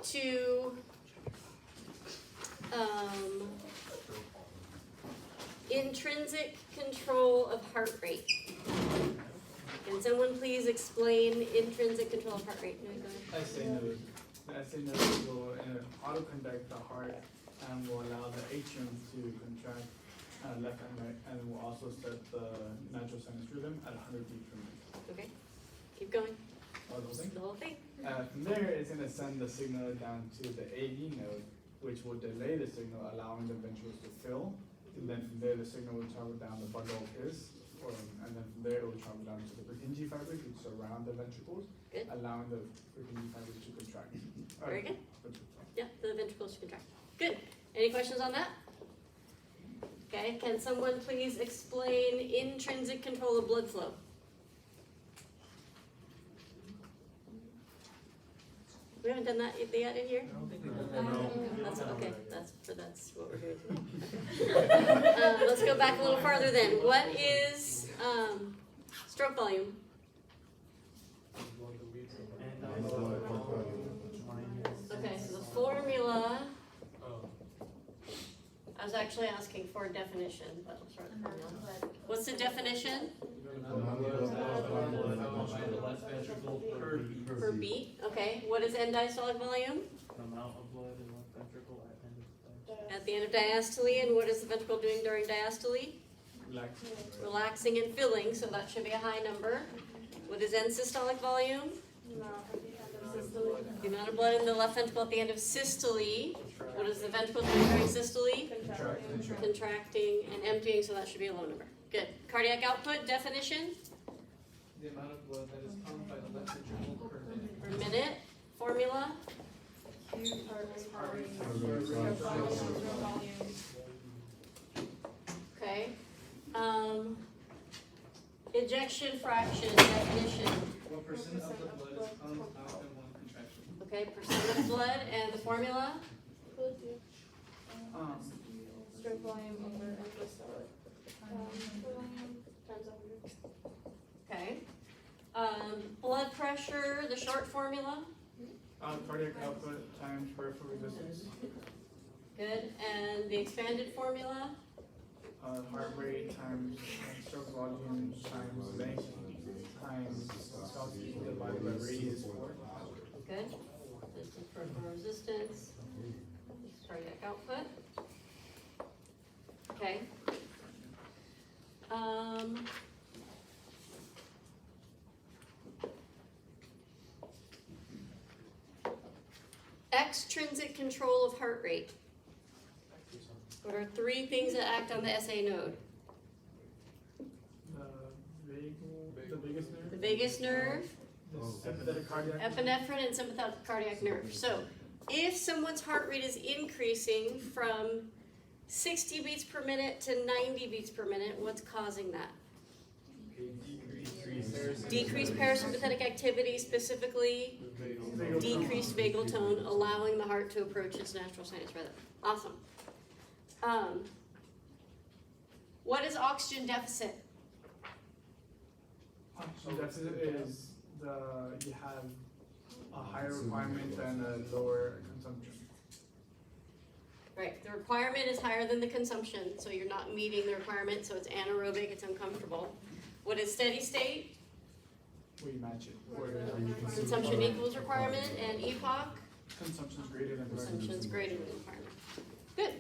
to intrinsic control of heart rate. Can someone please explain intrinsic control of heart rate? No, go ahead. SA node. The SA node will auto-conduct the heart and will allow the atrium to contract left and right, and will also set the natural sinus rhythm at 100 beats per minute. Okay, keep going. Oh, the whole thing? The whole thing. From there, it's going to send the signal down to the AV node, which will delay the signal, allowing the ventricles to fill. And then from there, the signal will travel down the bundle of his, and then from there, it will travel down to the Purkinje fibers, which surround the ventricles, Good. allowing the Purkinje fibers to contract. Very good. Ventricles. Yeah, the ventricles contract. Good. Any questions on that? Okay, can someone please explain intrinsic control of blood flow? We haven't done that yet in here? That's okay, that's what we're doing today. Let's go back a little farther then. What is stroke volume? Okay, so the formula, I was actually asking for a definition, but I'll start with the formula. What's the definition? Per beat, okay. What is end diastolic volume? Amount of blood in left ventricle At the end of diastole, and what is the ventricle doing during diastole? Relaxing and filling, so that should be a high number. What is end systolic volume? The amount of blood in the left ventricle at the end of systole. What is the ventricle doing during systole? Contracting and emptying, so that should be a low number. Good. Cardiac output, definition? The amount of blood that is pumped by the left ventricle per minute. Per minute. Formula? Okay. Ejection fraction, definition. What percent of the blood is pumped out in one contraction? Okay, percent of blood, and the formula? Stroke volume over end-systolic volume times 100. Okay. Blood pressure, the short formula? Cardiac output times peripheral resistance. Good. And the expanded formula? Heart rate times stroke volume times length times viscosity divided by radius 4. Good. Distance, peripheral resistance. Cardiac output. Okay. Extrinsic control of heart rate. What are three things that act on the SA node? The vagus nerve. The vagus nerve, The sympathetic cardiac. epinephrine, and sympathetic cardiac nerve. So, if someone's heart rate is increasing from 60 beats per minute to 90 beats per minute, what's causing that? Decreased parasympathetic activity, specifically decreased vagal tone, allowing the heart to approach its natural sinus rhythm. Awesome. What is oxygen deficit? Oxygen deficit is you have a higher requirement and a lower consumption. Right, the requirement is higher than the consumption, so you're not meeting the requirement, so it's anaerobic, it's uncomfortable. What is steady state? We match it. Consumption equals requirement, and epoch? Consumption is greater than Consumption is greater than requirement. Good.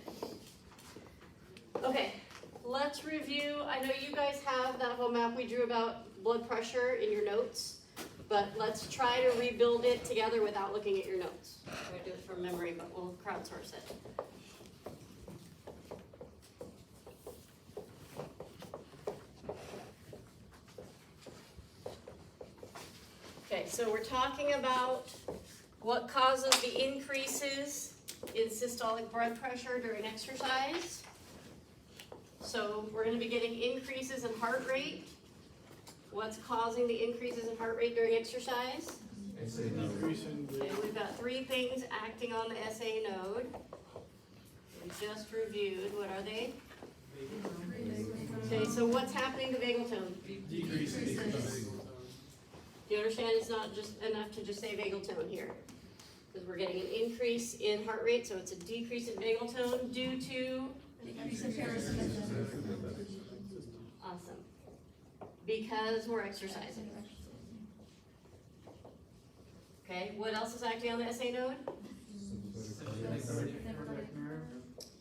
Okay, let's review. I know you guys have that whole map we drew about blood pressure in your notes, but let's try to rebuild it together without looking at your notes. I'm going to do it from memory, but we'll crowdsource it. Okay, so we're talking about what causes the increases in systolic blood pressure during exercise. So we're going to be getting increases in heart rate. What's causing the increases in heart rate during exercise? It's an increase in Okay, we've got three things acting on the SA node. We just reviewed. What are they? Okay, so what's happening to vagal tone? decreasing. Do you understand it's not just enough to just say vagal tone here? Because we're getting an increase in heart rate, so it's a decrease in vagal tone due to, awesome, because we're exercising. Okay, what else is acting on the SA node?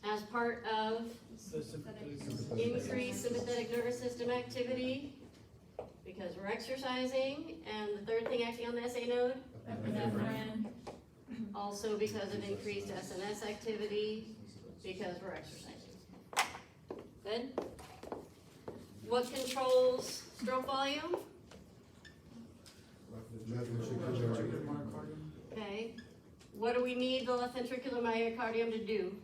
As part of increased sympathetic nervous system activity, because we're exercising, and the third thing acting on the SA node? Epinephrine. Also because of increased SNS activity, because we're exercising. Good? What controls stroke volume? Okay. What do we need the left ventricular myocardium to do?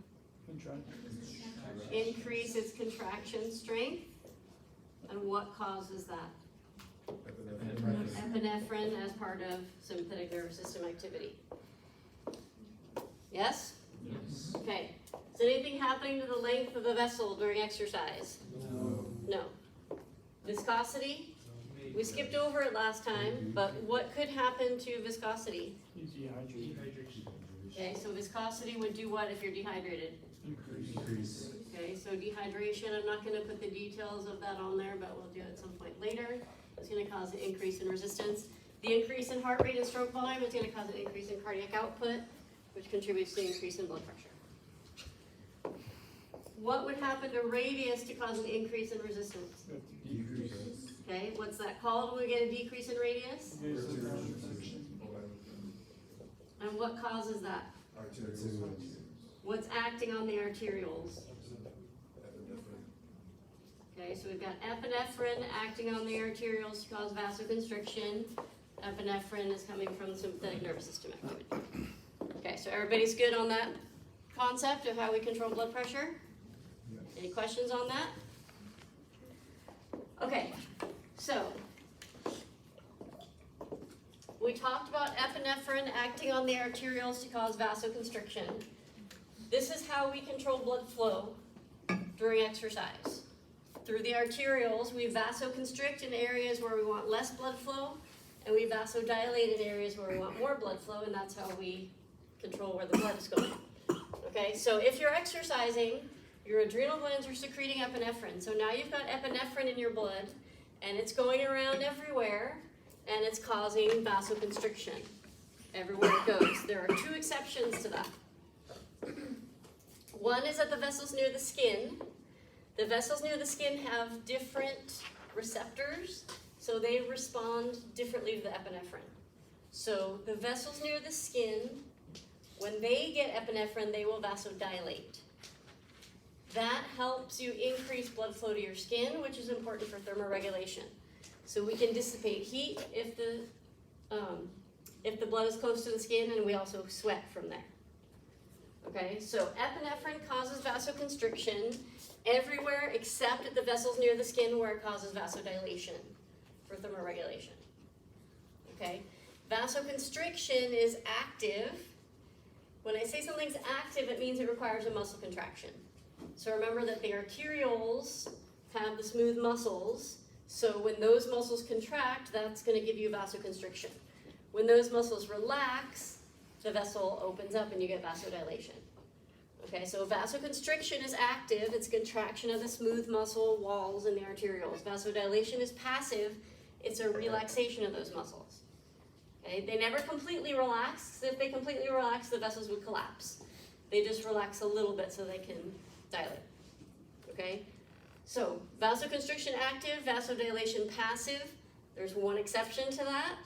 Increase its contraction strength. And what causes that? Epinephrine as part of sympathetic nervous system activity. Yes? Yes. Okay. Is anything happening to the length of the vessel during exercise? No. Viscosity? We skipped over it last time, but what could happen to viscosity? Dehydration. Okay, so viscosity would do what if you're dehydrated? Increase. Okay, so dehydration, I'm not gonna put the details of that on there, but we'll do it at some point later. It's gonna cause an increase in resistance. The increase in heart rate and stroke volume is gonna cause an increase in cardiac output, which contributes to the increase in blood pressure. What would happen to radius to cause an increase in resistance? Decrease. Okay, what's that called when we get a decrease in radius? And what causes that? What's acting on the arterioles? Okay, so we've got epinephrine acting on the arterioles to cause vasoconstriction. Epinephrine is coming from the sympathetic nervous system activity. Okay, so everybody's good on that concept of how we control blood pressure? Any questions on that? Okay, so we talked about epinephrine acting on the arterioles to cause vasoconstriction. This is how we control blood flow during exercise. Through the arterioles, we vasoconstrict in areas where we want less blood flow, and we vasodilate in areas where we want more blood flow, and that's how we control where the blood is going. Okay, so if you're exercising, your adrenal glands are secreting epinephrine. So now you've got epinephrine in your blood, and it's going around everywhere, and it's causing vasoconstriction everywhere it goes. There are two exceptions to that. One is at the vessels near the skin. The vessels near the skin have different receptors, so they respond differently to the epinephrine. So the vessels near the skin, when they get epinephrine, they will vasodilate. That helps you increase blood flow to your skin, which is important for thermoregulation. So we can dissipate heat if the blood is close to the skin, and we also sweat from there. Okay, so epinephrine causes vasoconstriction everywhere except at the vessels near the skin where it causes vasodilation for thermoregulation. Okay, vasoconstriction is active. When I say something's active, it means it requires a muscle contraction. So remember that the arterioles have the smooth muscles, so when those muscles contract, that's going to give you vasoconstriction. When those muscles relax, the vessel opens up and you get vasodilation. Okay, so vasoconstriction is active, it's contraction of the smooth muscle walls in the arterioles. Vasodilation is passive, it's a relaxation of those muscles. Okay, they never completely relax. If they completely relax, the vessels would collapse. They just relax a little bit so they can dilate. Okay, so vasoconstriction active, vasodilation passive. There's one exception to that,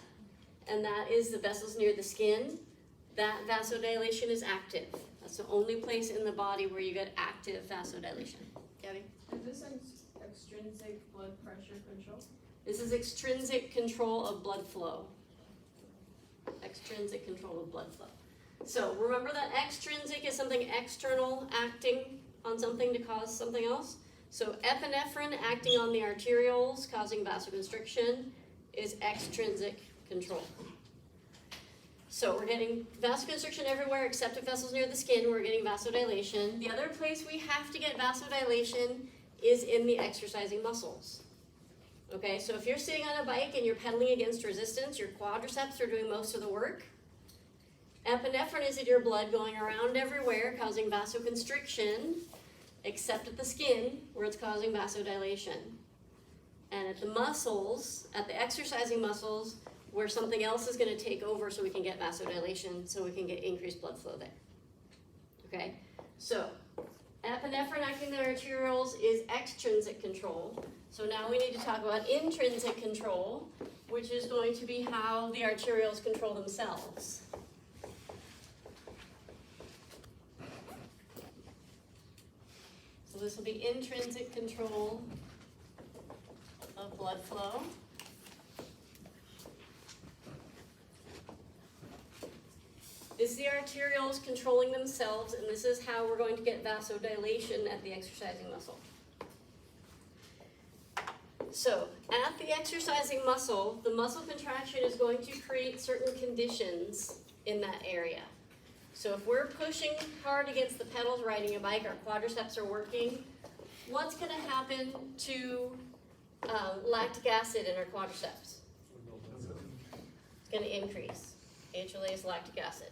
and that is the vessels near the skin. That vasodilation is active. That's the only place in the body where you get active vasodilation. Gabby? Is this extrinsic blood pressure control? This is extrinsic control of blood flow. Extrinsic control of blood flow. So remember that extrinsic is something external acting on something to cause something else. So epinephrine acting on the arterioles causing vasoconstriction is extrinsic control. So we're getting vasoconstriction everywhere except at vessels near the skin, we're getting vasodilation. The other place we have to get vasodilation is in the exercising muscles. Okay, so if you're sitting on a bike and you're pedaling against resistance, your quadriceps are doing most of the work. Epinephrine is in your blood going around everywhere, causing vasoconstriction, except at the skin, where it's causing vasodilation. And at the muscles, at the exercising muscles, where something else is gonna take over so we can get vasodilation, so we can get increased blood flow there. Okay, so epinephrine acting on the arterioles is extrinsic control. So now we need to talk about intrinsic control, which is going to be how the arterioles control themselves. So this will be intrinsic control of blood flow. This is the arterioles controlling themselves, and this is how we're going to get vasodilation at the exercising muscle. So, at the exercising muscle, the muscle contraction is going to create certain conditions in that area. So if we're pushing hard against the pedals riding a bike, our quadriceps are working, what's gonna happen to lactic acid in our quadriceps? It's gonna increase. HLA is lactic acid.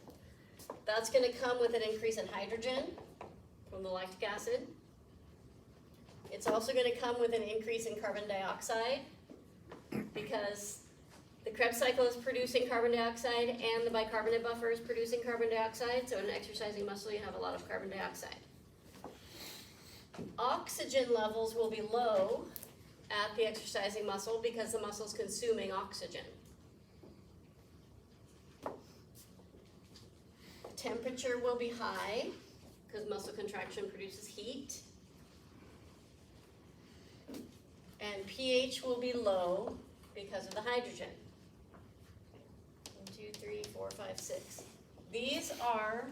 That's gonna come with an increase in hydrogen from the lactic acid. It's also gonna come with an increase in carbon dioxide because the Krebs cycle is producing carbon dioxide and the bicarbonate buffer is producing carbon dioxide, so in an exercising muscle you have a lot of carbon dioxide. Oxygen levels will be low at the exercising muscle because the muscle is consuming oxygen. Temperature will be high because muscle contraction produces heat. And pH will be low because of the hydrogen. 1, 2, 3, 4, 5, 6. These are